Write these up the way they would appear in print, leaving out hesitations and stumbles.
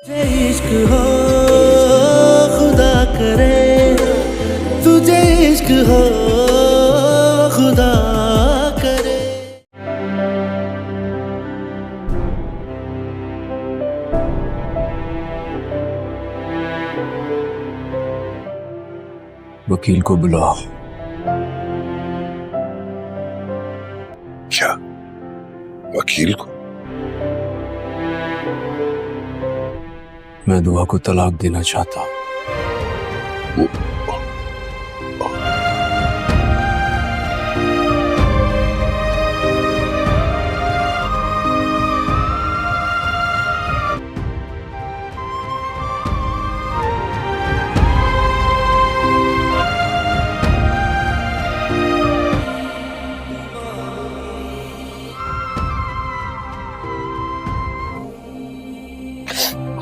इश्क हो खुदा करे, तुझे इश्क हो खुदा करे। वकील को बुलाओ। क्या वकील को? मैं दुआ को तलाक देना चाहता हूँ।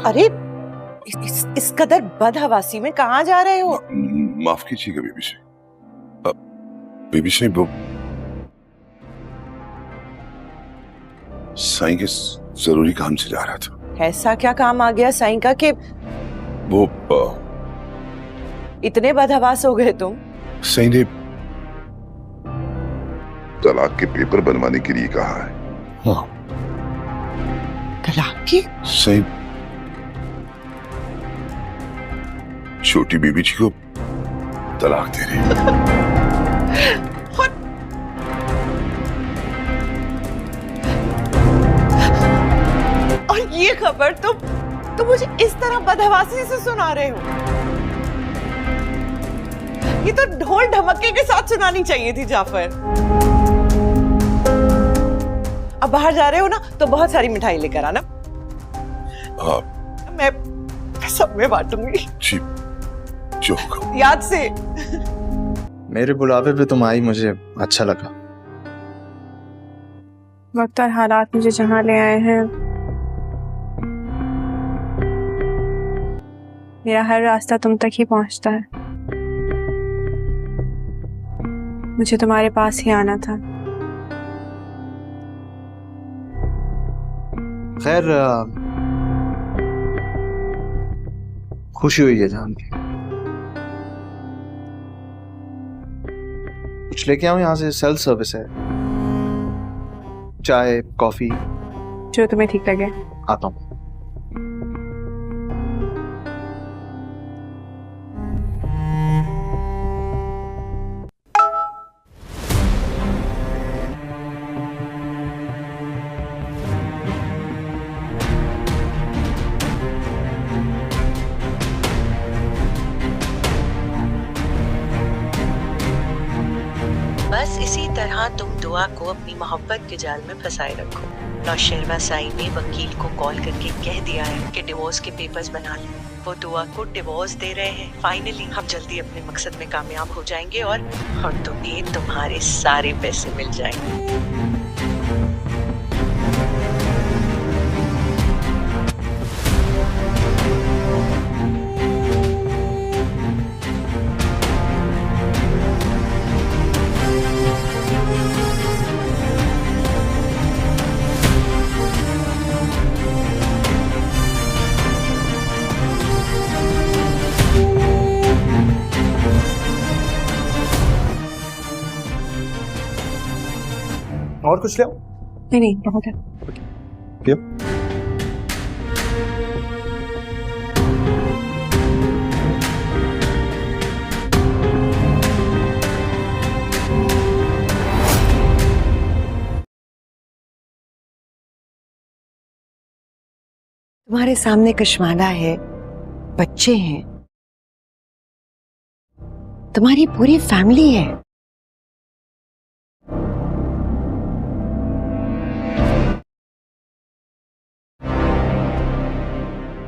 अरे इस कदर बदहवासी में कहाँ जा रहे हो? माफ कीजिएगा बीबी से। बीबी से वो साईं के जरूरी काम से जा रहा था। ऐसा क्या काम आ गया साईं का कि वो इतने बदहवास हो गए तुम? साईं ने तलाक के पेपर बनवाने के लिए कहा है। हाँ, तलाक की? साईं छोटी बीबी जी को तलाक दे रहे हैं। और ये खबर तुम मुझे इस तरह बदहवासी से सुना रहे हो? ये तो ढोल ढमक्के के साथ सुनानी चाहिए थी जाफर। अब बाहर जा रहे हो ना तो बहुत सारी मिठाई लेकर आना। मैं सब में बांटूंगी। जी जो याद से। मेरे बुलावे पे तुम आई, मुझे अच्छा लगा। वक्त और हालात मुझे जहाँ ले आए हैं, मेरा हर रास्ता तुम तक ही पहुंचता है। मुझे तुम्हारे पास ही आना था। खैर खुशी हुई है जान के। कुछ लेके आऊं यहाँ से? सेल्फ सर्विस है, चाय कॉफी। जो तुम्हें ठीक लगे। आता हूँ। बस इसी तरह तुम दुआ को अपनी मोहब्बत के जाल में फंसाए रखो। नौशहरवा साईं ने वकील को कॉल करके कह दिया है कि डिवोर्स के पेपर्स बना लें। वो दुआ को डिवोर्स दे रहे हैं। फाइनली हम जल्दी अपने मकसद में कामयाब हो जाएंगे और तुम्हें तुम्हारे सारे पैसे मिल जाएंगे। और कुछ ले? नहीं बहुत है। क्यों? तुम्हारे सामने कश्माला है, बच्चे हैं, तुम्हारी पूरी फैमिली है।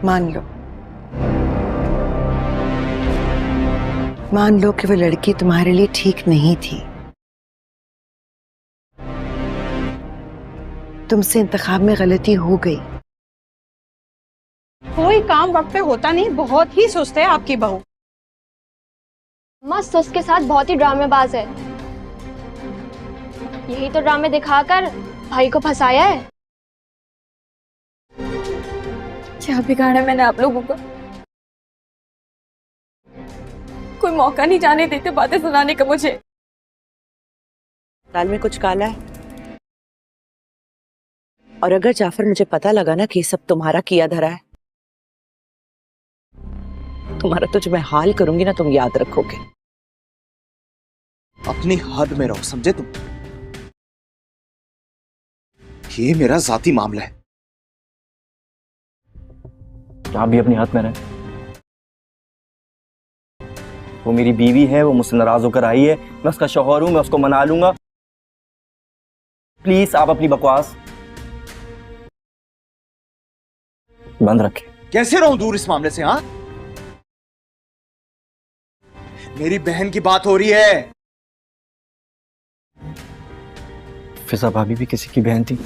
मान लो कि वो लड़की तुम्हारे लिए ठीक नहीं थी। तुमसे इंतखाब में गलती हो गई। कोई काम वक्त पे होता नहीं, बहुत ही सुस्त है आपकी बहू। अम्मा सुस्त के साथ बहुत ही ड्रामेबाज है। यही तो ड्रामे दिखाकर भाई को फंसाया है। क्या बिगाड़ा मैंने आप लोगों का? कोई मौका नहीं जाने देते बातें सुनाने का मुझे। दाल में कुछ काला है, और अगर जाफर मुझे पता लगा ना कि ये सब तुम्हारा किया धरा है, तुम्हारा तो जो मैं हाल करूंगी ना, तुम याद रखोगे। अपनी हद में रहो, समझे तुम? ये मेरा जाती मामला है। आप भी अपनी हद में रहें। वो मेरी बीवी है, वो मुझसे नाराज होकर आई है, मैं उसका शौहर हूं, मैं उसको मना लूंगा। प्लीज आप अपनी बकवास बंद रखें। कैसे रहूं दूर इस मामले से? हाँ, मेरी बहन की बात हो रही है। फिजा भाभी भी किसी की बहन थी।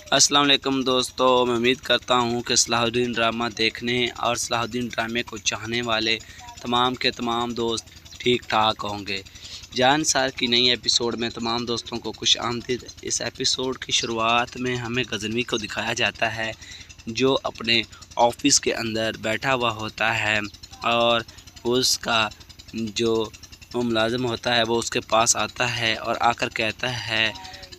अस्सलाम वालेकुम दोस्तों, मैं उम्मीद करता हूँ कि सलाहुद्दीन ड्रामा देखने और सलाहुद्दीन ड्रामे को चाहने वाले तमाम के तमाम दोस्त ठीक ठाक होंगे। जान सार की नई एपिसोड में तमाम दोस्तों को खुश आमदीद। इस एपिसोड की शुरुआत में हमें गज़नवी को दिखाया जाता है जो अपने ऑफिस के अंदर बैठा हुआ होता है और उसका जो मुलाजिम होता है वो उसके पास आता है और आकर कहता है,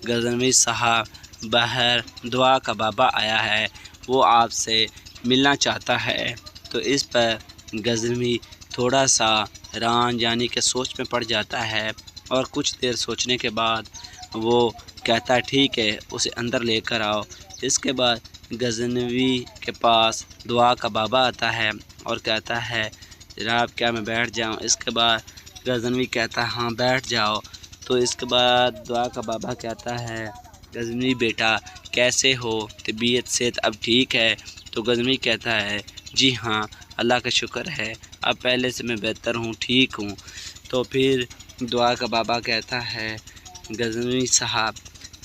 गज़नवी साहब बाहर दुआ का बाबा आया है, वो आपसे मिलना चाहता है। तो इस पर गज़नवी थोड़ा सा हैरान यानी कि सोच में पड़ जाता है और कुछ देर सोचने के बाद वो कहता है ठीक है, उसे अंदर लेकर आओ। इसके बाद गज़नवी के पास दुआ का बाबा आता है और कहता है, जनाब क्या मैं बैठ जाऊं? इसके बाद गज़नवी कहता है हाँ बैठ जाओ। तो इसके बाद दुआ का बाबा कहता है, गज़नवी बेटा कैसे हो, तबीयत सेहत अब ठीक है? तो गज़नवी कहता है जी हाँ अल्लाह का शुक्र है, अब पहले से मैं बेहतर हूँ, ठीक हूँ। तो फिर दुआ का बाबा कहता है, गज़नवी साहब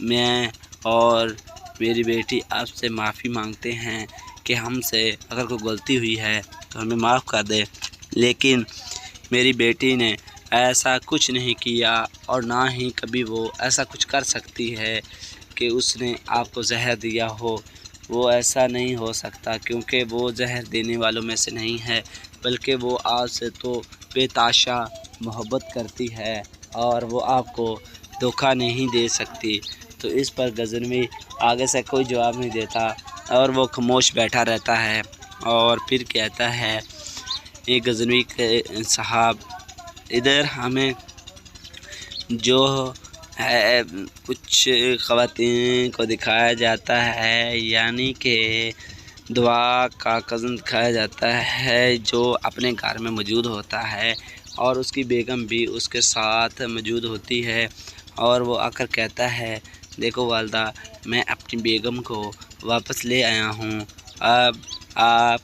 मैं और मेरी बेटी आपसे माफ़ी मांगते हैं कि हमसे अगर कोई गलती हुई है तो हमें माफ़ कर दे, लेकिन मेरी बेटी ने ऐसा कुछ नहीं किया और ना ही कभी वो ऐसा कुछ कर सकती है कि उसने आपको जहर दिया हो। वो ऐसा नहीं हो सकता क्योंकि वो जहर देने वालों में से नहीं है, बल्कि वो आपसे तो बेताशा मोहब्बत करती है और वो आपको धोखा नहीं दे सकती। तो इस पर गज़नवी आगे से कोई जवाब नहीं देता और वो खामोश बैठा रहता है और फिर कहता है, ये गज़नवी के साहब इधर हमें जो है कुछ ख़वातीन को दिखाया जाता है, यानी कि दुआ का कज़न दिखाया जाता है जो अपने घर में मौजूद होता है और उसकी बेगम भी उसके साथ मौजूद होती है। और वो आकर कहता है, देखो वालदा मैं अपनी बेगम को वापस ले आया हूँ, अब आप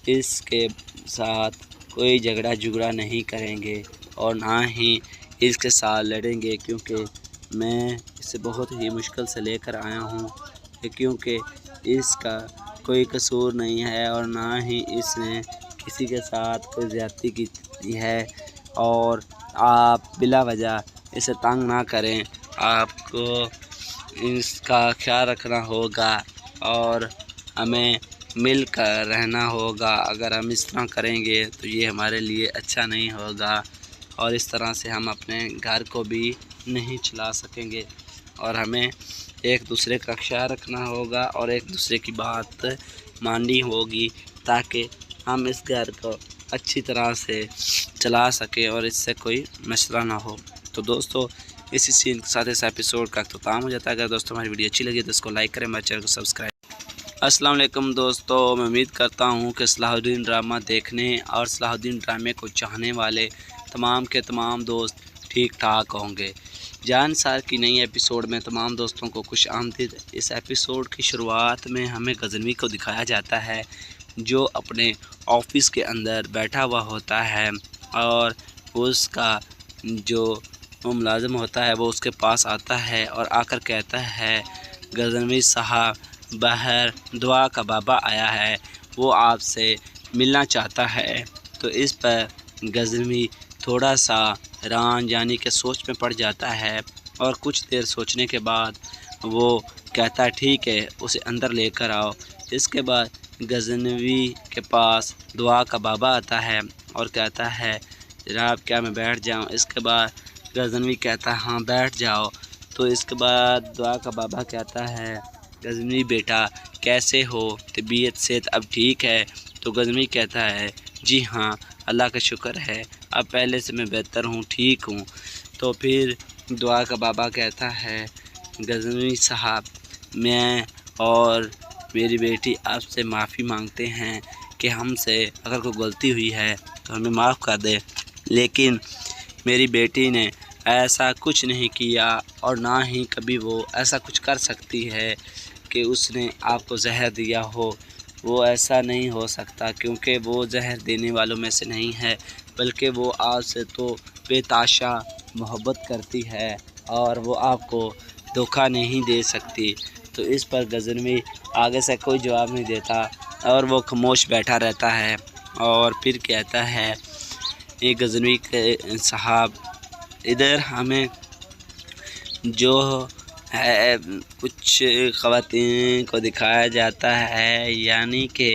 इसके साथ कोई झगड़ा झुगड़ा नहीं करेंगे और ना ही इसके साथ लड़ेंगे, क्योंकि मैं इसे बहुत ही मुश्किल से लेकर आया हूँ, क्योंकि इसका कोई कसूर नहीं है और ना ही इसने किसी के साथ कोई ज़्यादती की है और आप बिला वजह इसे तंग ना करें। आपको इसका ख्याल रखना होगा और हमें मिल कर रहना होगा। अगर हम इस तरह करेंगे तो ये हमारे लिए अच्छा नहीं होगा और इस तरह से हम अपने घर को भी नहीं चला सकेंगे और हमें एक दूसरे का ख्याल रखना होगा और एक दूसरे की बात माननी होगी ताकि हम इस घर को अच्छी तरह से चला सकें और इससे कोई मसला ना हो। तो दोस्तों इसी सीन के साथ इस एपिसोड का अख्ताम हो जाता है। अगर दोस्तों हमारी वीडियो अच्छी लगी तो इसको लाइक करें, हमारे चैनल को सब्सक्राइब। अस्सलाम वालेकुम दोस्तों, मैं उम्मीद करता हूँ कि सलाहुद्दीन ड्रामा देखने और सलाहुद्दीन ड्रामे को चाहने वाले तमाम के तमाम दोस्त ठीक ठाक होंगे। जान सार की नई एपिसोड में तमाम दोस्तों को खुश आमदीद। इस एपिसोड की शुरुआत में हमें गज़नवी को दिखाया जाता है जो अपने ऑफिस के अंदर बैठा हुआ होता है और उसका जो मुलाजिम होता है वो उसके पास आता है और आकर कहता है, गज़नवी साहब बाहर दुआ का बाबा आया है, वो आपसे ملنا چاہتا ہے۔ تو اس پر غزنوی تھوڑا سا حیران یعنی کہ سوچ میں پڑ جاتا ہے، اور کچھ دیر سوچنے کے بعد وہ کہتا ہے ٹھیک ہے، اسے اندر لے کر آؤ۔ اس کے بعد غزنوی کے پاس دعا کا بابا آتا ہے اور کہتا ہے جناب کیا میں بیٹھ جاؤں؟ اس کے بعد غزنوی کہتا ہے ہاں بیٹھ جاؤ۔ تو اس کے بعد دعا کا بابا کہتا ہے غزنوی بیٹا کیسے ہو؟ طبیعت صحت اب ٹھیک ہے؟ تو غزنوی کہتا ہے جی ہاں اللہ کا شکر ہے، اب پہلے سے میں بہتر ہوں، ٹھیک ہوں۔ تو پھر دعا کا بابا کہتا ہے غزنوی صاحب میں اور میری بیٹی آپ سے معافی مانگتے ہیں کہ ہم سے اگر کوئی غلطی ہوئی ہے تو ہمیں معاف کر دے، لیکن میری بیٹی نے ایسا کچھ نہیں کیا اور نہ ہی کبھی وہ ایسا کچھ کر سکتی ہے کہ اس نے آپ کو زہر دیا ہو۔ وہ ایسا نہیں ہو سکتا کیونکہ وہ زہر دینے والوں میں سے نہیں ہے، بلکہ وہ آپ سے تو بے تحاشا محبت کرتی ہے اور وہ آپ کو دھوکہ نہیں دے سکتی۔ تو اس پر غزنوی آگے سے کوئی جواب نہیں دیتا اور وہ خاموش بیٹھا رہتا ہے، اور پھر کہتا ہے یہ غزنوی کے صاحب ادھر ہمیں جو ہے کچھ خواتین کو دکھایا جاتا ہے، یعنی کہ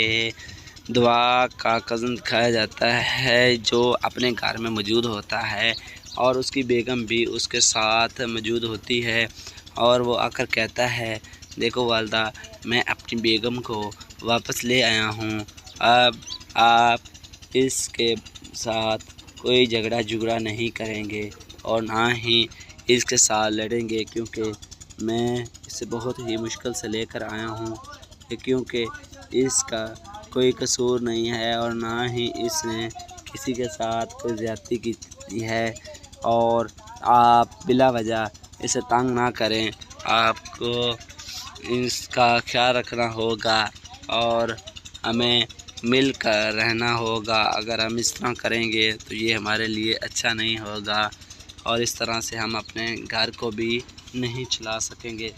دعا کا کزن دکھایا جاتا ہے جو اپنے گھر میں موجود ہوتا ہے، اور اس کی بیگم بھی اس کے ساتھ موجود ہوتی ہے، اور وہ آ کر کہتا ہے دیکھو والدہ میں اپنی بیگم کو واپس لے آیا ہوں، اب آپ اس کے ساتھ کوئی جھگڑا نہیں کریں گے اور نہ ہی اس کے ساتھ لڑیں گے، کیونکہ میں اسے بہت ہی مشکل سے لے کر آیا ہوں، کیونکہ اس کا کوئی قصور نہیں ہے اور نہ ہی اس نے کسی کے ساتھ کوئی زیادتی کی ہے، اور آپ بلا وجہ اسے تنگ نہ کریں، آپ کو اس کا خیال رکھنا ہوگا اور ہمیں مل کر رہنا ہوگا۔ اگر ہم اس طرح کریں گے تو یہ ہمارے لیے اچھا نہیں ہوگا، اور اس طرح سے ہم اپنے گھر کو بھی نہیں چلا سکیں گے،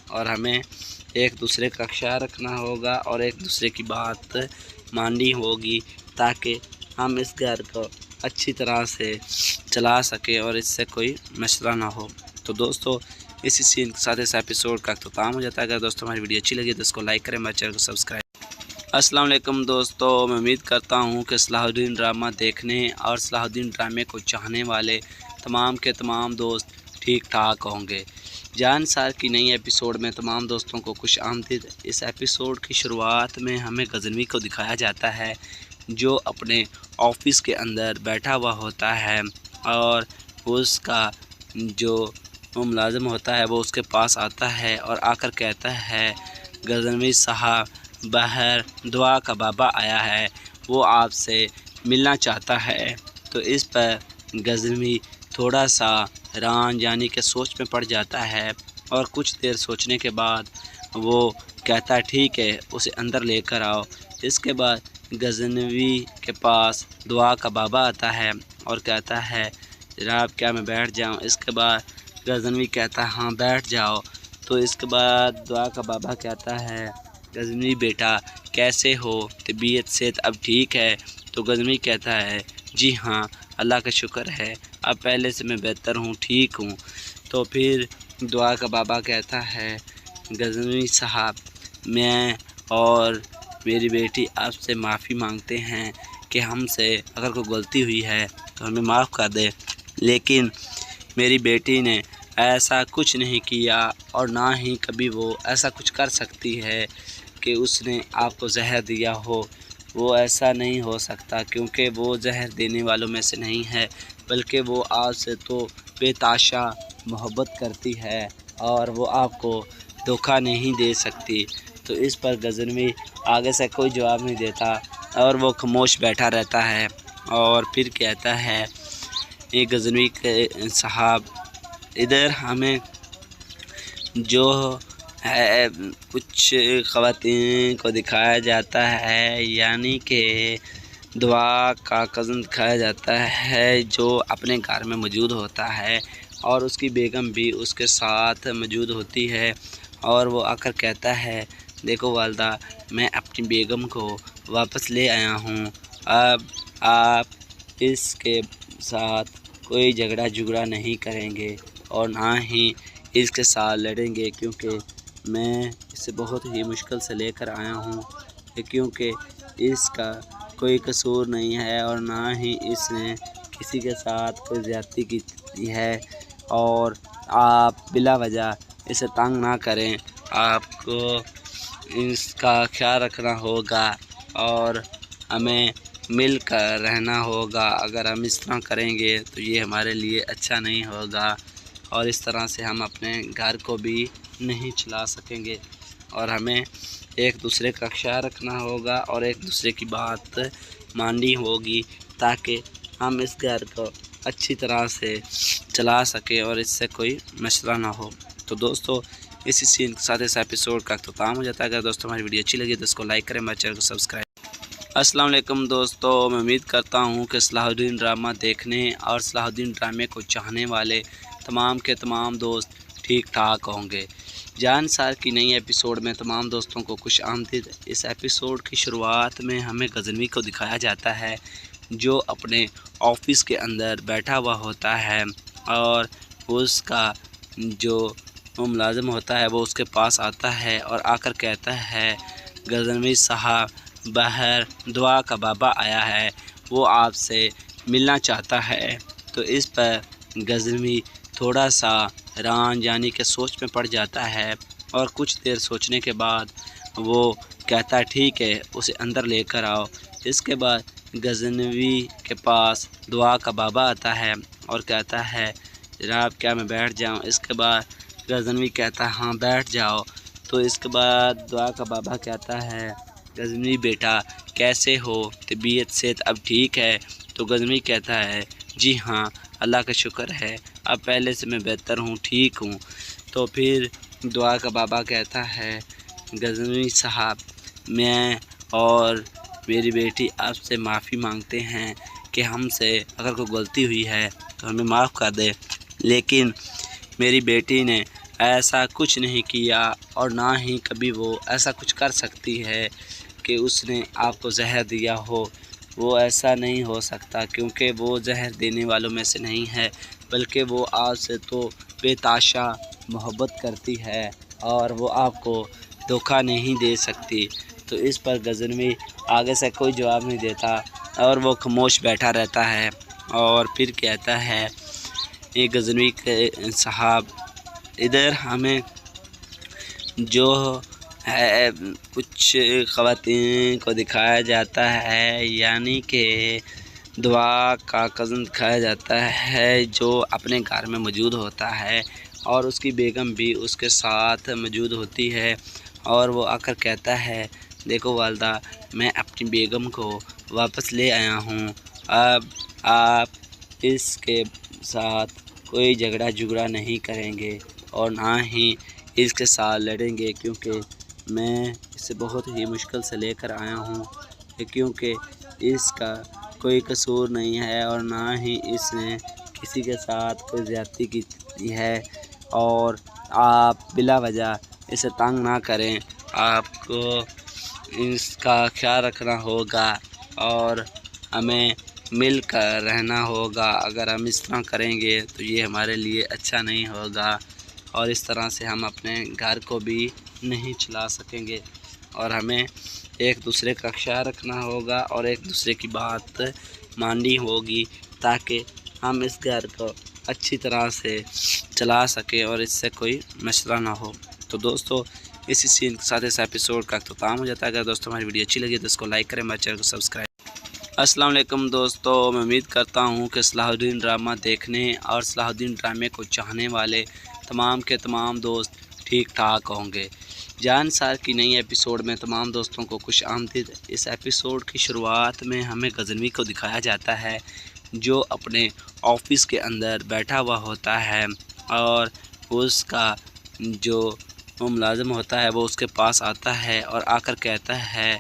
اور ہمیں ایک دوسرے کا خیال رکھنا ہوگا اور ایک دوسرے کی بات ماننی ہوگی تاکہ ہم اس گھر کو اچھی طرح سے چلا سکیں اور اس سے کوئی مسئلہ نہ ہو۔ تو دوستو اسی سین کے ساتھ اس ایپیسوڈ کا اختتام ہو جاتا ہے۔ اگر دوستو ہماری ویڈیو اچھی لگی تو اس کو لائک کریں، ہمارے چینل کو سبسکرائب۔ السلام علیکم دوستو، میں امید کرتا ہوں کہ صلاح الدین ڈرامہ دیکھنے اور صلاح الدین ڈرامے کو چاہنے والے تمام کے تمام دوست ٹھیک ٹھاک ہوں گے۔ جان سار کی نئی ایپیسوڈ میں تمام دوستوں کو خوش آمدید۔ اس ایپیسوڈ کی شروعات میں ہمیں غزنوی کو دکھایا جاتا ہے جو اپنے آفس کے اندر بیٹھا ہوا ہوتا ہے، اور اس کا جو ملازم ہوتا ہے وہ اس کے پاس آتا ہے اور آ کر کہتا ہے غزنوی صاحب باہر دعا کا بابا آیا ہے، وہ آپ سے ملنا چاہتا ہے۔ تو اس پر غزنوی تھوڑا سا حیران یعنی کہ سوچ میں پڑ جاتا ہے، اور کچھ دیر سوچنے کے بعد وہ کہتا ہے ٹھیک ہے، اسے اندر لے کر آؤ۔ اس کے بعد غزنوی کے پاس دعا کا بابا آتا ہے اور کہتا ہے جناب کیا میں بیٹھ جاؤں؟ اس کے بعد غزنوی کہتا ہے ہاں بیٹھ جاؤ۔ تو اس کے بعد دعا کا بابا کہتا ہے غزنوی بیٹا کیسے ہو؟ طبیعت صحت اب ٹھیک ہے؟ تو غزنوی کہتا ہے جی ہاں اللہ کا شکر ہے، اب پہلے سے میں بہتر ہوں، ٹھیک ہوں۔ تو پھر دعا کا بابا کہتا ہے غزنوی صاحب میں اور میری بیٹی آپ سے معافی مانگتے ہیں کہ ہم سے اگر کوئی غلطی ہوئی ہے تو ہمیں معاف کر دے، لیکن میری بیٹی نے ایسا کچھ نہیں کیا اور نہ ہی کبھی وہ ایسا کچھ کر سکتی ہے کہ اس نے آپ کو زہر دیا ہو۔ وہ ایسا نہیں ہو سکتا کیونکہ وہ زہر دینے والوں میں سے نہیں ہے، بلکہ وہ آپ سے تو بے تحاشا محبت کرتی ہے اور وہ آپ کو دھوکہ نہیں دے سکتی۔ تو اس پر غزنوی آگے سے کوئی جواب نہیں دیتا اور وہ خاموش بیٹھا رہتا ہے، اور پھر کہتا ہے یہ غزنوی کے صاحب ادھر ہمیں جو ہے کچھ خواتین کو دکھایا جاتا ہے، یعنی کہ دعا کا کزن دکھایا جاتا ہے جو اپنے گھر میں موجود ہوتا ہے، اور اس کی بیگم بھی اس کے ساتھ موجود ہوتی ہے، اور وہ آ کر کہتا ہے دیکھو والدہ میں اپنی بیگم کو वापस ले आया हूँ। अब आप इसके साथ कोई झगड़ा झुगड़ा नहीं करेंगे और ना ही इसके साथ लड़ेंगे, क्योंकि मैं इसे बहुत ही मुश्किल से लेकर आया हूँ, क्योंकि इसका कोई कसूर नहीं है और ना ही इसने किसी के साथ कोई ज़्यादती की है। और आप बिला वजह इसे तंग ना करें, आपको इसका ख्याल रखना होगा और हमें मिल कर रहना होगा। अगर हम इस तरह करेंगे तो ये हमारे लिए अच्छा नहीं होगा और इस तरह से हम अपने घर को भी नहीं चला सकेंगे और हमें एक दूसरे का ख्याल रखना होगा और एक दूसरे की बात माननी होगी, ताकि हम इस घर को अच्छी तरह से चला सके और इससे कोई मसला ना हो। तो दोस्तों, इसी सीन के साथ इस एपिसोड का अख्ताम हो जाता है। अगर दोस्तों हमारी वीडियो अच्छी लगी तो इसको लाइक करें, हमारे चैनल को सब्सक्राइब। अस्सलाम वालेकुम दोस्तों, मैं उम्मीद करता हूँ कि सलाहुद्दीन ड्रामा देखने और सलाहुद्दीन ड्रामे को चाहने वाले तमाम के तमाम दोस्त ठीक ठाक होंगे। जान सार की नई एपिसोड में तमाम दोस्तों को खुश आमदीद। इस एपिसोड की शुरुआत में हमें गज़नवी को दिखाया जाता है, जो अपने ऑफिस के अंदर बैठा हुआ होता है और उसका जो मुलाजिम होता है वो उसके पास आता है और आकर कहता है, गज़नवी साहब, बाहर दुआ का बाबा आया है, वो आपसे मिलना चाहता है। तो इस पर गज़नवी थोड़ा सा हैरान यानी कि सोच में पड़ जाता है और कुछ देर सोचने के बाद वो कहता है, ठीक है, उसे अंदर लेकर आओ। इसके बाद गज़नवी के पास दुआ का बाबा आता है और कहता है, जनाब क्या मैं बैठ जाऊं? इसके बाद गज़नवी कहता है, हाँ बैठ जाओ। तो इसके बाद दुआ का बाबा कहता है, गज़नवी बेटा कैसे हो, तबीयत सेहत अब ठीक है? तो गज़नवी कहता है, जी हाँ अल्लाह का शुक्र है, अब पहले से मैं बेहतर हूँ, ठीक हूँ। तो फिर दुआ का बाबा कहता है, गज़नवी साहब, मैं और मेरी बेटी आपसे माफ़ी मांगते हैं कि हमसे अगर कोई गलती हुई है तो हमें माफ़ कर दे, लेकिन मेरी बेटी ने ऐसा कुछ नहीं किया और ना ही कभी वो ऐसा कुछ कर सकती है कि उसने आपको जहर दिया हो। वो ऐसा नहीं हो सकता, क्योंकि वो जहर देने वालों में से नहीं है, बल्कि वो आपसे तो बेताशा मोहब्बत करती है और वो आपको धोखा नहीं दे सकती। तो इस पर गज़नवी आगे से कोई जवाब नहीं देता और वो खामोश बैठा रहता है और फिर कहता है, ये गज़नवी के साहब, इधर हमें जो है कुछ ख़वातीन को दिखाया जाता है, यानी कि दुआ का कज़न दिखाया जाता है जो अपने घर में मौजूद होता है और उसकी बेगम भी उसके साथ मौजूद होती है। और वो आकर कहता है, देखो वालदा, मैं अपनी बेगम को वापस ले आया हूँ। अब आप इसके साथ कोई झगड़ा झुगड़ा नहीं करेंगे और ना ही इसके साथ लड़ेंगे, क्योंकि मैं इसे बहुत ही मुश्किल से लेकर आया हूँ, क्योंकि इसका कोई कसूर नहीं है और ना ही इसने किसी के साथ कोई ज़्यादती की है। और आप बिला वजह इसे तंग ना करें, आपको इसका ख्याल रखना होगा और हमें मिल कर रहना होगा। अगर हम इस तरह करेंगे तो ये हमारे लिए अच्छा नहीं होगा और इस तरह से हम अपने घर को भी नहीं चला सकेंगे और हमें एक दूसरे का ख्याल रखना होगा और एक दूसरे की बात माननी होगी, ताकि हम इस घर को अच्छी तरह से चला सकें और इससे कोई मसला ना हो। तो दोस्तों, इसी सीन के साथ इस एपिसोड का अख्ताम हो जाता है। अगर दोस्तों हमारी वीडियो अच्छी लगी तो इसको लाइक करें, हमारे चैनल को सब्सक्राइब। अस्सलाम वालेकुम दोस्तों, मैं उम्मीद करता हूँ कि सलाहुद्दीन ड्रामा देखने और सलाहुद्दीन ड्रामे को चाहने वाले तमाम के तमाम दोस्त ठीक ठाक होंगे। जान सार की नई एपिसोड में तमाम दोस्तों को खुश आमदीद। इस एपिसोड की शुरुआत में हमें गज़नवी को दिखाया जाता है, जो अपने ऑफिस के अंदर बैठा हुआ होता है और उसका जो मुलाजिम होता है वो उसके पास आता है और आकर कहता है,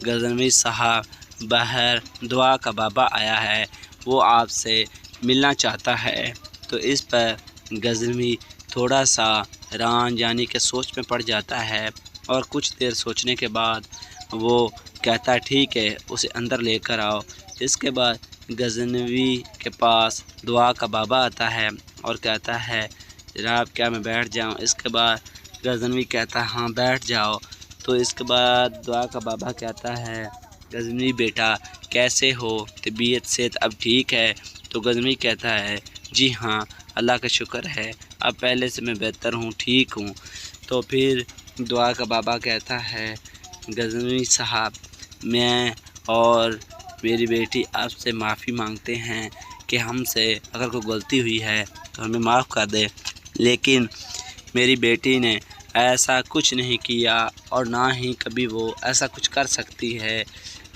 गज़नवी साहब, बाहर दुआ का बाबा आया है, वो आपसे मिलना चाहता है। तो इस पर गज़नवी थोड़ा सा हैरान यानी कि सोच में पड़ जाता है और कुछ देर सोचने के बाद वो कहता है ठीक है, उसे अंदर लेकर आओ। इसके बाद गजनवी के पास दुआ का बाबा आता है और कहता है जनाब क्या मैं बैठ जाऊं। इसके बाद गजनवी कहता है हाँ बैठ जाओ। तो इसके बाद दुआ का बाबा कहता है गजनवी बेटा कैसे हो, तबीयत सेहत अब ठीक है। तो गजनवी कहता है जी हाँ अल्लाह का शुक्र है, अब पहले से मैं बेहतर हूँ, ठीक हूँ। तो फिर दुआ का बाबा कहता है गजनवी साहब मैं और मेरी बेटी आपसे माफ़ी मांगते हैं कि हमसे अगर कोई गलती हुई है तो हमें माफ़ कर दे, लेकिन मेरी बेटी ने ऐसा कुछ नहीं किया और ना ही कभी वो ऐसा कुछ कर सकती है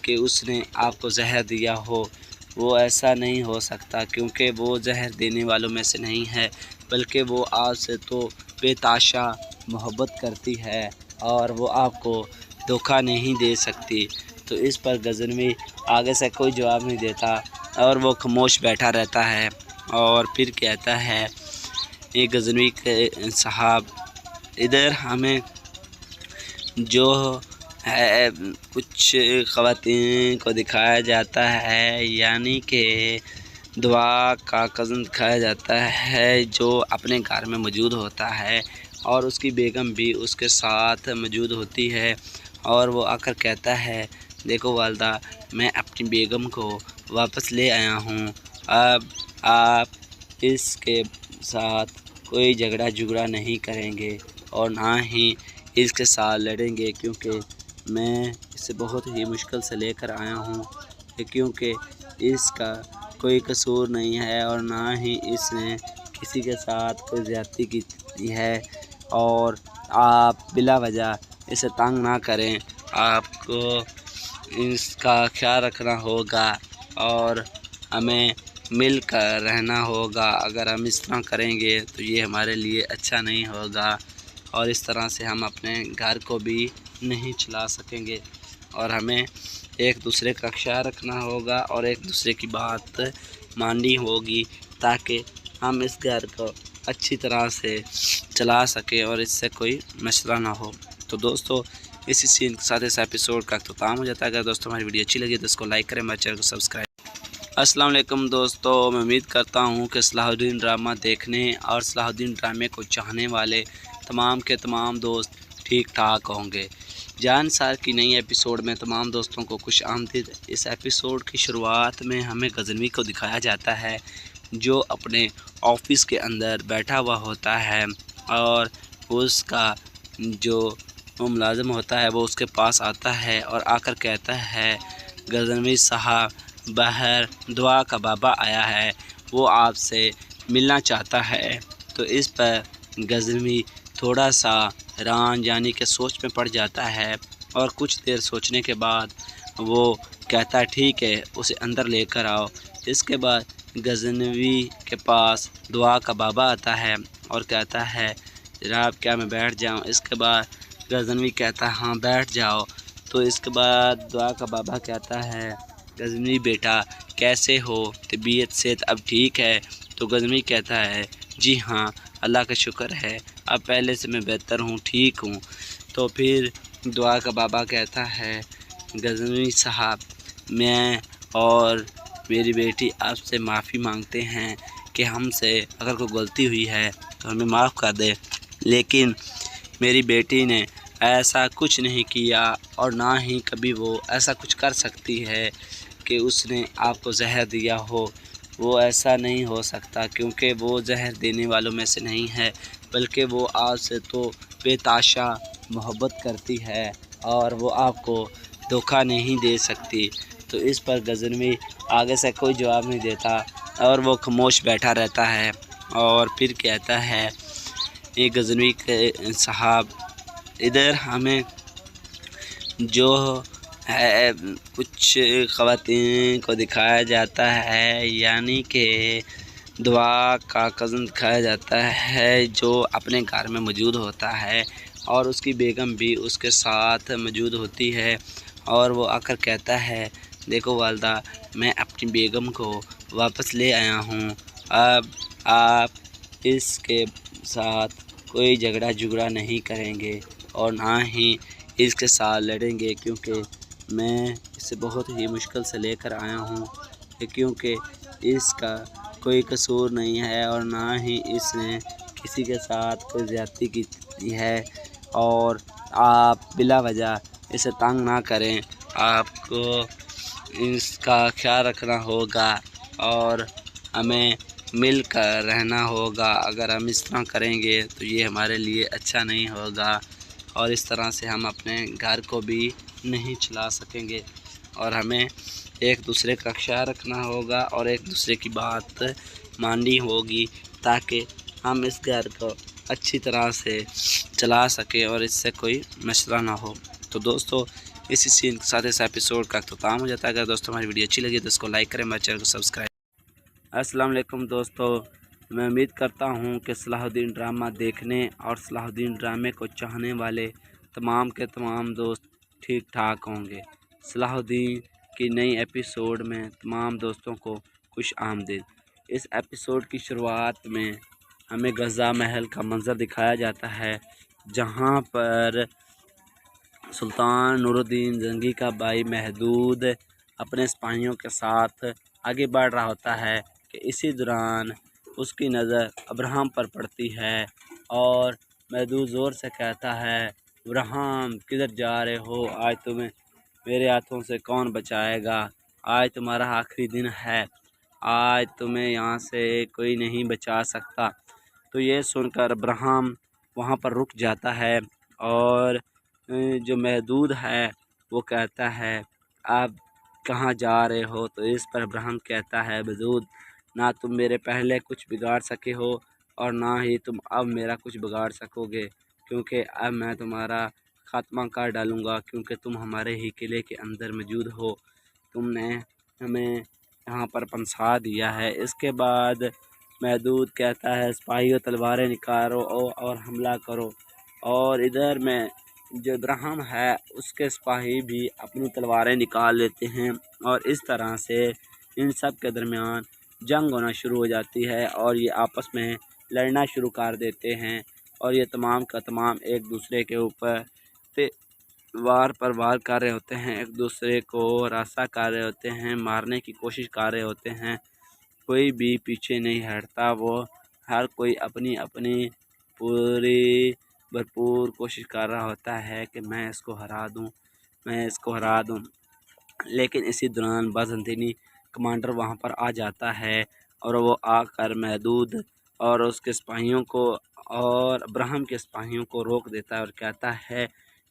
कि उसने आपको जहर दिया हो। वो ऐसा नहीं हो सकता क्योंकि वो जहर देने वालों में से नहीं है, बल्कि वो आपसे तो बेताशा मोहब्बत करती है और वो आपको धोखा नहीं दे सकती। तो इस पर गजनवी आगे से कोई जवाब नहीं देता और वो खामोश बैठा रहता है। और फिर कहता है ये गजनवी के साहब इधर हमें जो है कुछ ख़वातीन को दिखाया जाता है, यानी कि दुआ का कज़न दिखाया जाता है जो अपने घर में मौजूद होता है और उसकी बेगम भी उसके साथ मौजूद होती है। और वो आकर कहता है देखो वालदा मैं अपनी बेगम को वापस ले आया हूँ, अब आप इसके साथ कोई झगड़ा झुगड़ा नहीं करेंगे और ना ही इसके साथ लड़ेंगे, क्योंकि मैं इसे बहुत ही मुश्किल से लेकर आया हूँ, क्योंकि इसका कोई कसूर नहीं है और ना ही इसने किसी के साथ कोई ज़्यादती की है। और आप बिला वजह इसे तंग ना करें, आपको इसका ख्याल रखना होगा और हमें मिल कर रहना होगा। अगर हम इस तरह करेंगे तो ये हमारे लिए अच्छा नहीं होगा और इस तरह से हम अपने घर को भी नहीं चला सकेंगे और हमें एक दूसरे का ख्याल रखना होगा और एक दूसरे की बात माननी होगी ताकि हम इस घर को अच्छी तरह से चला सकें और इससे कोई मसला ना हो। तो दोस्तों इसी सीन के साथ इस एपिसोड का अख्ताम हो जाता है। अगर दोस्तों हमारी वीडियो अच्छी लगी तो इसको लाइक करें, हमारे चैनल को सब्सक्राइब। अस्सलाम वालेकुम दोस्तों, मैं उम्मीद करता हूँ कि सलाहुद्दीन ड्रामा देखने और सलाहुद्दीन ड्रामे को चाहने वाले तमाम के तमाम दोस्त ठीक ठाक होंगे। जान सार की नई एपिसोड में तमाम दोस्तों को खुश आमदीद। इस एपिसोड की शुरुआत में हमें गजनवी को दिखाया जाता है जो अपने ऑफिस के अंदर बैठा हुआ होता है और उसका जो वो मुलाजिम होता है वो उसके पास आता है और आकर कहता है गजनवी साहब बाहर दुआ का बाबा आया है, वो आपसे मिलना चाहता है। तो इस पर गजनवी थोड़ा सा हैरान यानी कि सोच में पड़ जाता है और कुछ देर सोचने के बाद वो कहता है ठीक है, उसे अंदर लेकर आओ। इसके बाद गजनवी के पास दुआ का बाबा आता है और कहता है जनाब क्या मैं बैठ जाऊं। इसके बाद गजनवी कहता है हाँ बैठ जाओ। तो इसके बाद दुआ का बाबा कहता है गजनवी बेटा कैसे हो, तबीयत सेहत अब ठीक है। तो गजनवी कहता है जी हाँ अल्लाह का शुक्र है, अब पहले से मैं बेहतर हूँ, ठीक हूँ। तो फिर दुआ का बाबा कहता है गजनवी साहब मैं और मेरी बेटी आपसे माफ़ी मांगते हैं कि हमसे अगर कोई गलती हुई है तो हमें माफ़ कर दे, लेकिन मेरी बेटी ने ऐसा कुछ नहीं किया और ना ही कभी वो ऐसा कुछ कर सकती है कि उसने आपको जहर दिया हो। वो ऐसा नहीं हो सकता क्योंकि वो जहर देने वालों में से नहीं है, बल्कि वो आपसे तो बेताशा मोहब्बत करती है और वो आपको धोखा नहीं दे सकती। तो इस पर गजनवी आगे से कोई जवाब नहीं देता और वो खामोश बैठा रहता है। और फिर कहता है ये गजनवी के साहब इधर हमें जो है कुछ ख़वातीन को दिखाया जाता है, यानी कि दुआ का कज़न दिखाया जाता है जो अपने घर में मौजूद होता है और उसकी बेगम भी उसके साथ मौजूद होती है। और वो आकर कहता है देखो वालदा मैं अपनी बेगम को वापस ले आया हूँ, अब आप इसके साथ कोई झगड़ा झुगड़ा नहीं करेंगे और ना ही इसके साथ लड़ेंगे, क्योंकि میں اسے بہت ہی مشکل سے لے کر آیا ہوں کیونکہ اس کا کوئی قصور نہیں ہے اور نہ ہی اس نے کسی کے ساتھ کوئی زیادتی کی ہے، اور آپ بلا وجہ اسے تنگ نہ کریں۔ آپ کو اس کا خیال رکھنا ہوگا اور ہمیں مل کر رہنا ہوگا۔ اگر ہم اس طرح کریں گے تو یہ ہمارے لیے اچھا نہیں ہوگا، اور اس طرح سے ہم اپنے گھر کو بھی نہیں چلا سکیں گے، اور ہمیں ایک دوسرے کا خیال رکھنا ہوگا اور ایک دوسرے کی بات ماننی ہوگی تاکہ ہم اس گھر کو اچھی طرح سے چلا سکیں اور اس سے کوئی مسئلہ نہ ہو۔ تو دوستو اسی سین کے ساتھ اس ایپیسوڈ کا اختتام ہو جاتا ہے۔ اگر دوستو ہماری ویڈیو اچھی لگی تو اس کو لائک کریں، ہمارے چینل کو سبسکرائب۔ السلام علیکم دوستو، میں امید کرتا ہوں کہ صلاح الدین ڈرامہ دیکھنے اور صلاح الدین ڈرامے کو چاہنے والے تمام کے تمام دوست ٹھیک ٹھاک ہوں گے۔ صلاح الدین کی نئی ایپیسوڈ میں تمام دوستوں کو خوش آمدید۔ اس ایپیسوڈ کی شروعات میں ہمیں غزہ محل کا منظر دکھایا جاتا ہے، جہاں پر سلطان نور الدین زنگی کا بھائی محدود اپنے سپاہیوں کے ساتھ آگے بڑھ رہا ہوتا ہے کہ اسی دوران اس کی نظر ابراہم پر پڑتی ہے، اور محدود زور سے کہتا ہے، ابراہم کدھر جا رہے ہو؟ آج تمہیں میرے ہاتھوں سے کون بچائے گا؟ آج تمہارا آخری دن ہے، آج تمہیں یہاں سے کوئی نہیں بچا سکتا۔ تو یہ سن کر ابراہم وہاں پر رک جاتا ہے، اور جو محدود ہے وہ کہتا ہے، آپ کہاں جا رہے ہو؟ تو اس پر ابراہم کہتا ہے، محدود نہ تم میرے پہلے کچھ بگاڑ سکے ہو اور نہ ہی تم اب میرا کچھ بگاڑ سکو گے، کیونکہ اب میں تمہارا خاتمہ کر ڈالوں گا، کیونکہ تم ہمارے ہی قلعے کے اندر موجود ہو، تم نے ہمیں یہاں پر پنسا دیا ہے۔ اس کے بعد محدود کہتا ہے، سپاہیوں تلواریں نکالو اور حملہ کرو، اور ادھر میں جو ابراہم ہے اس کے سپاہی بھی اپنی تلواریں نکال لیتے ہیں، اور اس طرح سے ان سب کے درمیان جنگ ہونا شروع ہو جاتی ہے، اور یہ آپس میں لڑنا شروع کر دیتے ہیں، اور یہ تمام کا تمام ایک دوسرے کے اوپر وار پر وار کر رہے ہوتے ہیں، ایک دوسرے کو ہراساں کر رہے ہوتے ہیں، مارنے کی کوشش کر رہے ہوتے ہیں۔ کوئی بھی پیچھے نہیں ہٹتا، وہ ہر کوئی اپنی اپنی پوری بھرپور کوشش کر رہا ہوتا ہے کہ میں اس کو ہرا دوں، لیکن اسی دوران بازنطینی کمانڈر وہاں پر آ جاتا ہے، اور وہ آ کر محدود اور اس کے سپاہیوں کو اور ابراہم کے سپاہیوں کو روک دیتا ہے، اور کہتا ہے،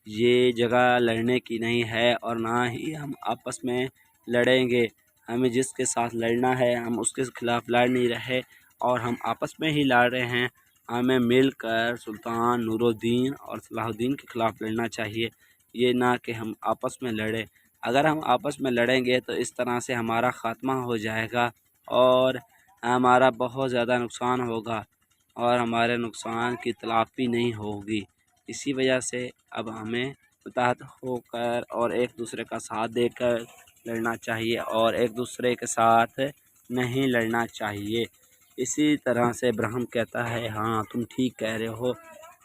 یہ جگہ لڑنے کی نہیں ہے اور نہ ہی ہم آپس میں لڑیں گے، ہمیں جس کے ساتھ لڑنا ہے ہم اس کے خلاف لڑ نہیں رہے، اور ہم آپس میں ہی لڑ رہے ہیں، ہمیں مل کر سلطان نور الدین اور صلاح الدین کے خلاف لڑنا چاہیے، یہ نہ کہ ہم آپس میں لڑیں۔ اگر ہم آپس میں لڑیں گے تو اس طرح سے ہمارا خاتمہ ہو جائے گا، اور ہمارا بہت زیادہ نقصان ہوگا، اور ہمارے نقصان کی تلافی نہیں ہوگی۔ اسی وجہ سے اب ہمیں متحد ہو کر اور ایک دوسرے کا ساتھ دے کر لڑنا چاہیے، اور ایک دوسرے کے ساتھ نہیں لڑنا چاہیے۔ اسی طرح سے ابراہم کہتا ہے، ہاں تم ٹھیک کہہ رہے ہو،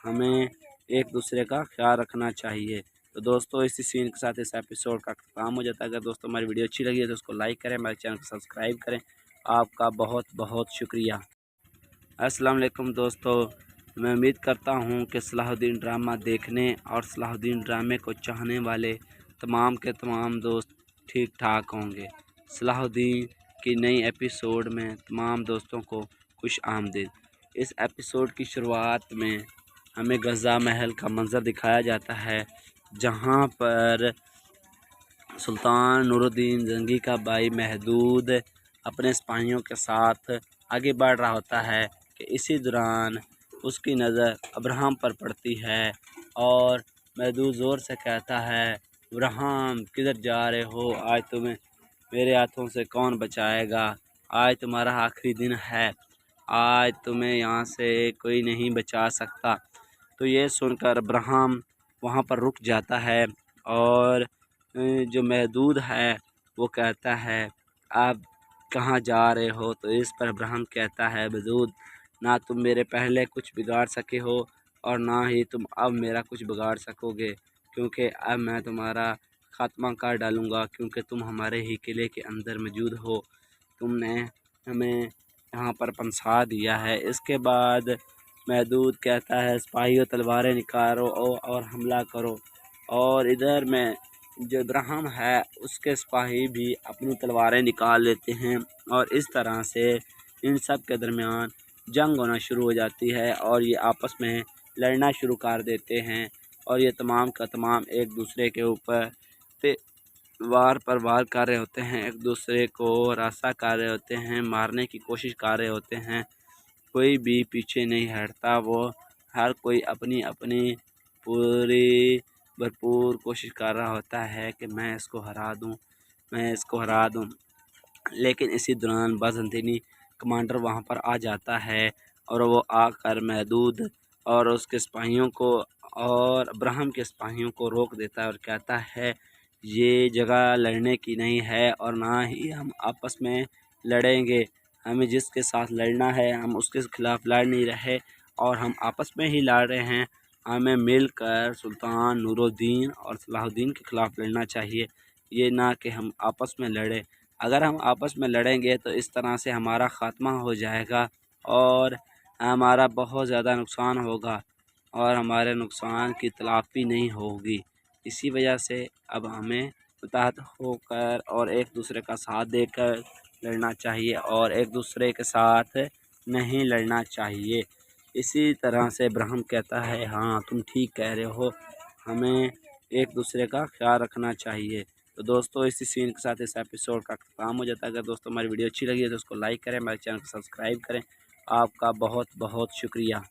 ہمیں ایک دوسرے کا خیال رکھنا چاہیے۔ تو دوستو اسی سین کے ساتھ اس ایپیسوڈ کا اختتام ہو جاتا ہے۔ اگر دوستو ہماری ویڈیو اچھی لگی ہے تو اس کو لائک کریں، ہمارے چینل کو سبسکرائب کریں۔ آپ کا بہت بہت شکریہ۔ السلام علیکم دوستو، میں امید کرتا ہوں کہ صلاح الدین ڈرامہ دیکھنے اور صلاح الدین ڈرامے کو چاہنے والے تمام کے تمام دوست ٹھیک ٹھاک ہوں گے۔ صلاح الدین کی نئی ایپیسوڈ میں تمام دوستوں کو خوش آمدید۔ اس ایپیسوڈ کی شروعات میں ہمیں غزہ محل کا منظر دکھایا جاتا ہے، جہاں پر سلطان نور الدین زنگی کا بھائی محدود اپنے سپاہیوں کے ساتھ آگے بڑھ رہا ہوتا ہے کہ اسی دوران اس کی نظر ابراہم پر پڑتی ہے، اور محدود زور سے کہتا ہے، ابراہم کدھر جا رہے ہو؟ آج تمہیں میرے ہاتھوں سے کون بچائے گا؟ آج تمہارا آخری دن ہے، آج تمہیں یہاں سے کوئی نہیں بچا سکتا۔ تو یہ سن کر ابراہم وہاں پر رک جاتا ہے، اور جو محدود ہے وہ کہتا ہے، آپ کہاں جا رہے ہو؟ تو اس پر ابراہم کہتا ہے، محدود نہ تم میرے پہلے کچھ بگاڑ سکے ہو اور نہ ہی تم اب میرا کچھ بگاڑ سکو گے، کیونکہ اب میں تمہارا खात्मा कर डालूँगा, क्योंकि तुम हमारे ही किले के अंदर मौजूद हो। तुमने हमें यहाँ पर फंसा दिया है। इसके बाद महदूद कहता है सिपाहियों तलवारें निकालो और हमला करो। और इधर में जो इब्राहिम है उसके सिपाही भी अपनी तलवारें निकाल लेते हैं और इस तरह से इन सब के दरमियान जंग होना शुरू हो जाती है और ये आपस में लड़ना शुरू कर देते हैं और ये तमाम का तमाम एक दूसरे के ऊपर वार पर वार कर रहे होते हैं, एक दूसरे को रास्ता कर रहे होते हैं, मारने की कोशिश कर रहे होते हैं। कोई भी पीछे नहीं हटता, वो हर कोई अपनी अपनी पूरी भरपूर कोशिश कर रहा होता है कि मैं इसको हरा दूं, मैं इसको हरा दूं। लेकिन इसी दौरान बाज़ंतीनी कमांडर वहां पर आ जाता है और वो आकर महदूद और उसके सिपाहियों को और इब्राहिम के सिपाहियों को रोक देता है और कहता है ये जगह लड़ने की नहीं है और ना ही हम आपस में लड़ेंगे। हमें जिसके साथ लड़ना है हम उसके खिलाफ़ लड़ नहीं रहे और हम आपस में ही लड़ रहे हैं। हमें मिलकर सुल्तान नूरुद्दीन और सलाहुद्दीन के ख़िलाफ़ लड़ना चाहिए, ये ना कि हम आपस में लड़ें। अगर हम आपस में लड़ेंगे तो इस तरह से हमारा ख़ात्मा हो जाएगा और हमारा बहुत ज़्यादा नुकसान होगा और हमारे नुकसान की तलाफ़ी नहीं होगी। इसी वजह से अब हमें मुत्तहद होकर और एक दूसरे का साथ देकर लड़ना चाहिए और एक दूसरे के साथ नहीं लड़ना चाहिए। इसी तरह से इब्राहिम कहता है हाँ तुम ठीक कह रहे हो, हमें एक दूसरे का ख्याल रखना चाहिए। तो दोस्तों इसी सीन के साथ इस एपिसोड का ख़त्म हो जाता है। अगर दोस्तों हमारी वीडियो अच्छी लगी है तो उसको लाइक करें, हमारे चैनल को सब्सक्राइब करें। आपका बहुत बहुत शुक्रिया।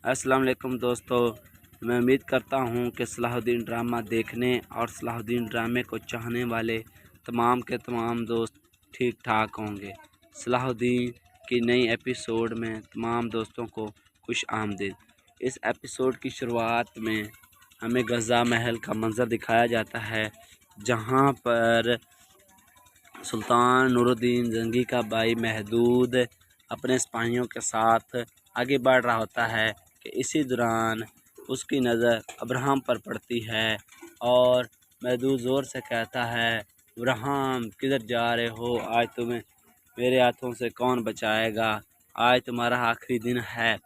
अस्सलाम वालेकुम दोस्तों, मैं उम्मीद करता हूँ कि सलाहुद्दीन ड्रामा देखने और सलाहुद्दीन ड्रामे को चाहने वाले तमाम के तमाम दोस्त ठीक ठाक होंगे। सलाहुद्दीन की नई एपिसोड में तमाम दोस्तों को खुश आमदीद। इस एपिसोड की शुरुआत में हमें गज़ा महल का मंज़र दिखाया जाता है, जहाँ पर सुल्तान नूरुद्दीन जंगी का भाई महदूद अपने सिपाहियों के साथ आगे बढ़ रहा होता है कि इसी दौरान उसकी नज़र इब्राहिम पर पड़ती है और महदूद ज़ोर से कहता है इब्राहिम किधर जा रहे हो, आज तुम्हें मेरे हाथों से कौन बचाएगा, आज तुम्हारा आखिरी दिन है,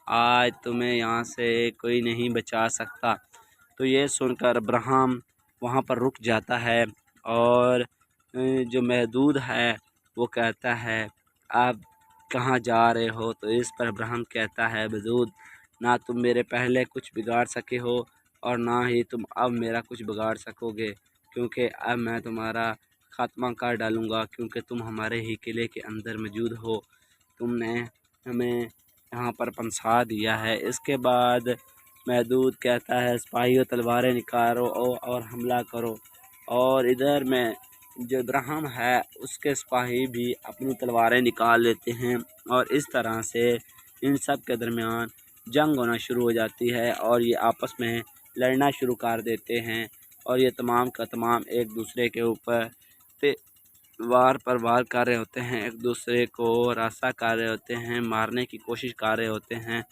आज तुम्हें यहाँ से कोई नहीं बचा सकता। तो ये सुनकर इब्राहिम वहाँ पर रुक जाता है और जो महदूद है वो कहता है आप कहाँ जा रहे हो। तो इस पर इब्राहिम कहता है महदूद ना तुम मेरे पहले कुछ बिगाड़ सके हो और ना ही तुम अब मेरा कुछ बिगाड़ सकोगे, क्योंकि अब मैं तुम्हारा ख़ात्मा कर डालूँगा, क्योंकि तुम हमारे ही किले के अंदर मौजूद हो। तुमने हमें यहाँ पर फंसा दिया है। इसके बाद महदूद कहता है सिपाहियों तलवारें निकालो और हमला करो। और इधर में जो इब्राहिम है उसके सिपाही भी अपनी तलवारें निकाल लेते हैं और इस तरह से इन सब के दरमियान जंग होना शुरू हो जाती है और ये आपस में लड़ना शुरू कर देते हैं और ये तमाम का तमाम एक दूसरे के ऊपर वार पर वार कर रहे होते हैं, एक दूसरे को रास्ता कर रहे होते हैं, मारने की कोशिश कर रहे होते हैं।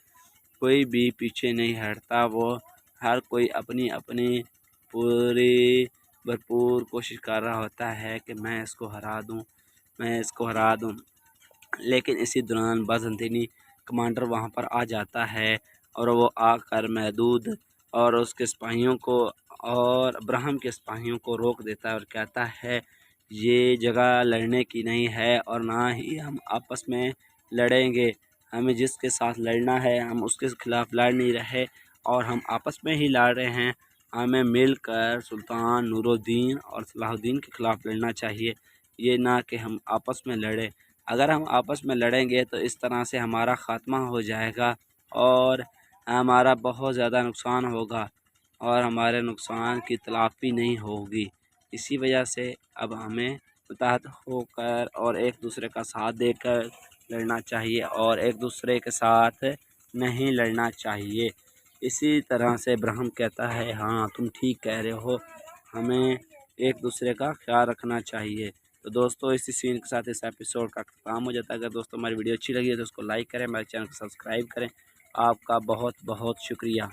कोई भी पीछे नहीं हटता, वो हर कोई अपनी अपनी पूरी भरपूर कोशिश कर रहा होता है कि मैं इसको हरा दूं, मैं इसको हरा दूं। लेकिन इसी दौरान बाज़ंतीनी कमांडर वहां पर आ जाता है और वो आकर महदूद और उसके सिपाहियों को और इब्राहिम के सिपाहियों को रोक देता है और कहता है ये जगह लड़ने की नहीं है और ना ही हम आपस में लड़ेंगे। हमें जिसके साथ लड़ना है हम उसके खिलाफ़ लड़ नहीं रहे और हम आपस में ही लड़ रहे हैं। हमें मिलकर सुल्तान नूरुद्दीन और सलाहुद्दीन के ख़िलाफ़ लड़ना चाहिए, ये ना कि हम आपस में लड़ें। अगर हम आपस में लड़ेंगे तो इस तरह से हमारा ख़ात्मा हो जाएगा और हमारा बहुत ज़्यादा नुकसान होगा और हमारे नुकसान की तलाफ़ी नहीं होगी। इसी वजह से अब हमें मुत्तहद होकर और एक दूसरे का साथ देकर लड़ना चाहिए और एक दूसरे के साथ नहीं लड़ना चाहिए। इसी तरह से इब्राहिम कहता है हाँ तुम ठीक कह रहे हो, हमें एक दूसरे का ख्याल रखना चाहिए। تو دوستوں اسی سین کے ساتھ اس ایپیسوڈ کا اختتام ہو جاتا ہے. اگر دوستوں ہماری ویڈیو اچھی لگی ہے تو اس کو لائک کریں, ہمارے چینل کو سبسکرائب کریں. آپ کا بہت بہت شکریہ.